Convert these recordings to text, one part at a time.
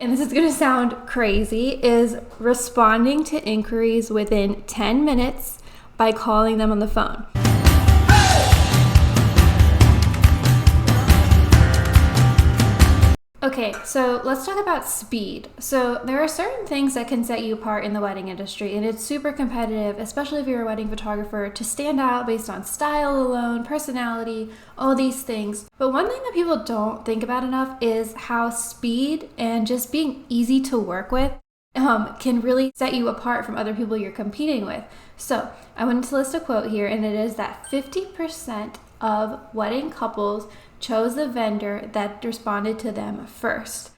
and this is going to sound crazy, is responding to inquiries within 10 minutes by calling them on the phone. Okay, so let's talk about speed. So there are certain things that can set you apart in the wedding industry, and it's super competitive, especially if you're a wedding photographer, to stand out based on style alone, personality, all these things. But one thing that people don't think about enough is how speed and just being easy to work with can really set you apart from other people you're competing with. So I wanted to list a quote here, and it is that 50% of wedding couples chose the vendor that responded to them first.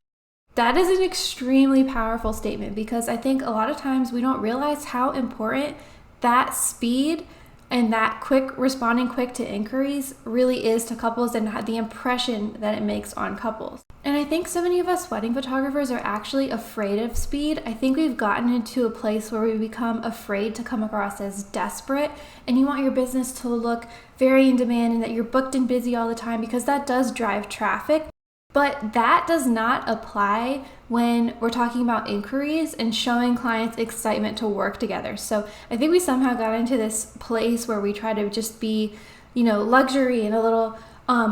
That is an extremely powerful statement, because I think a lot of times we don't realize how important that speed and that responding quick to inquiries really is to couples, and the impression that it makes on couples. And I think so many of us wedding photographers are actually afraid of speed. I think we've gotten into a place where we become afraid to come across as desperate, and you want your business to look very in demand and that you're booked and busy all the time, because that does drive traffic. But that does not apply when we're talking about inquiries and showing clients excitement to work together. So I think we somehow got into this place where we try to just be, luxury and a little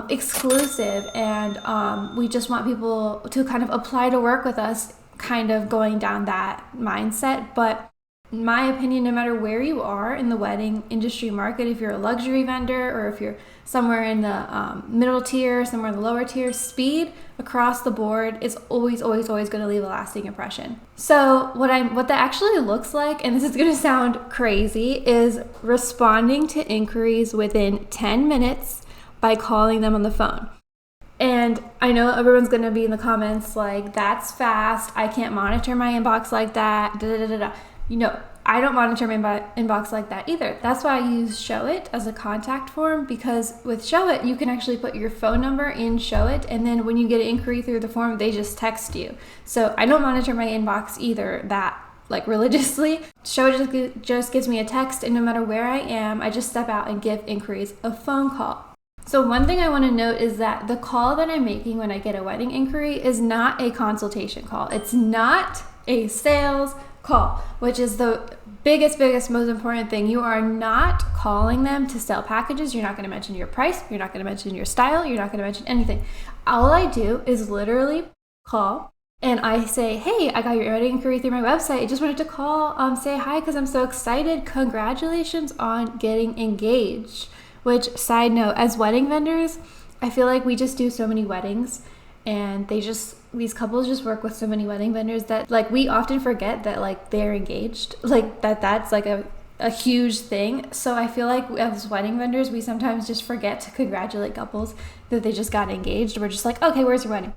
exclusive, and we just want people to kind of apply to work with us, kind of going down that mindset. But in my opinion, no matter where you are in the wedding industry market, if you're a luxury vendor or if you're somewhere in the middle tier, somewhere in the lower tier, speed across the board is always going to leave a lasting impression. So what that actually looks like, and this is going to sound crazy, is responding to inquiries within 10 minutes by calling them on the phone. And I know everyone's going to be in the comments like, that's fast, I can't monitor my inbox like that, I don't monitor my inbox like that either. That's why I use Showit as a contact form, because with Showit, you can actually put your phone number in Showit, and then when you get an inquiry through the form, they just text you. So I don't monitor my inbox either religiously. Showit just gives me a text, and no matter where I am, I just step out and give inquiries a phone call. So one thing I want to note is that the call that I'm making when I get a wedding inquiry is not a consultation call. It's not a sales call, which is the biggest, most important thing. You are not calling them to sell packages. You're not going to mention your price. You're not going to mention your style. You're not going to mention anything. All I do is literally call, and I say, hey, I got your wedding inquiry through my website. I just wanted to call, say hi, because I'm so excited. Congratulations on getting engaged. Which, side note, as wedding vendors, I feel like we just do so many weddings, and these couples just work with so many wedding vendors that we often forget that they're engaged, that's a huge thing. So I feel like as wedding vendors, we sometimes just forget to congratulate couples that they just got engaged. We're just like, okay, where's your wedding?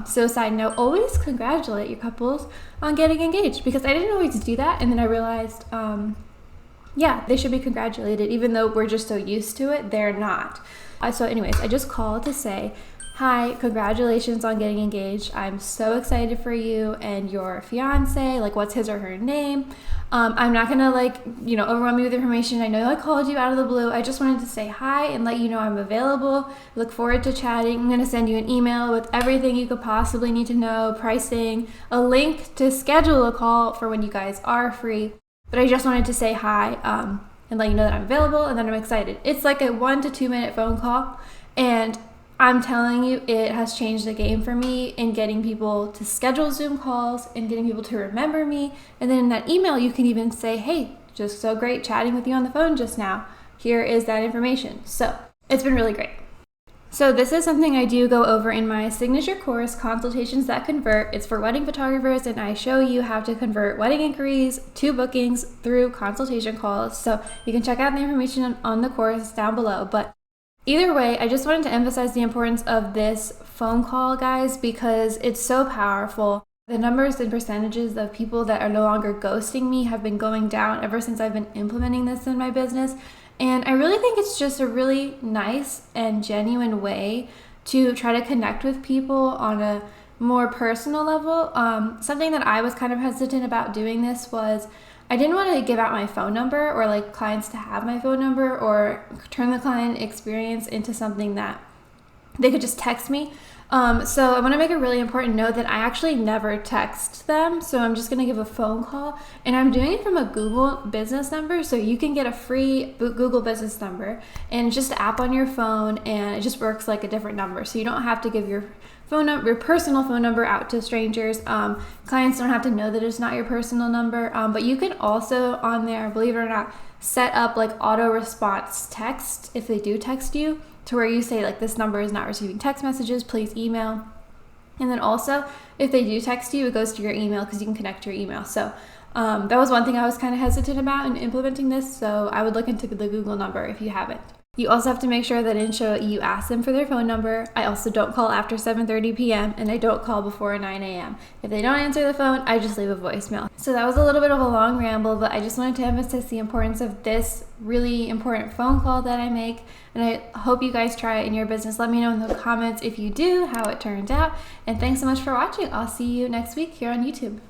So side note, always congratulate your couples on getting engaged, because I didn't always do that, and then I realized they should be congratulated, even though we're just so used to it. They're not. So anyways, I just called to say, hi, congratulations on getting engaged. I'm so excited for you and your fiance. What's his or her name? I'm not gonna overwhelm you with information. I know I called you out of the blue. I just wanted to say hi and let you know I'm available. Look forward to chatting. I'm gonna send you an email with everything you could possibly need to know, pricing, a link to schedule a call for when you guys are free. But I just wanted to say hi and let you know that I'm available and that I'm excited. It's like a 1 to 2 minute phone call, and I'm telling you, it has changed the game for me in getting people to schedule Zoom calls and getting people to remember me. And then in that email, you can even say, hey, just so great chatting with you on the phone just now. Here is that information. So it's been really great. So this is something I do go over in my signature course, Consultations That Convert. It's for wedding photographers, and I show you how to convert wedding inquiries to bookings through consultation calls. So you can check out the information on the course down below. But either way, I just wanted to emphasize the importance of this phone call, guys, because it's so powerful. The numbers and percentages of people that are no longer ghosting me have been going down ever since I've been implementing this in my business. And I really think it's just a really nice and genuine way to try to connect with people on a more personal level. Something that I was kind of hesitant about doing this was I didn't want to give out my phone number or clients to have my phone number or turn the client experience into something that they could just text me. So I want to make a really important note that I actually never text them. So I'm just going to give a phone call, and I'm doing it from a Google business number. So you can get a free Google business number, and it's just an app on your phone, and it just works like a different number. So you don't have to give your phone number, your personal phone number, out to strangers. Clients don't have to know that it's not your personal number. But you can also on there, believe it or not, set up like auto response text if they do text you, to where you say like, this number is not receiving text messages, please email. And then also if they do text you, it goes to your email because you can connect your email. So that was one thing I was kind of hesitant about in implementing this. So I would look into the Google number if you haven't. You also have to make sure that in Showit you ask them for their phone number. I also don't call after 7:30 p.m. and I don't call before 9 a.m. If they don't answer the phone, I just leave a voicemail. So that was a little bit of a long ramble, but I just wanted to emphasize the importance of this really important phone call that I make. And I hope you guys try it in your business. Let me know in the comments if you do, how it turns out. And thanks so much for watching. I'll see you next week here on YouTube.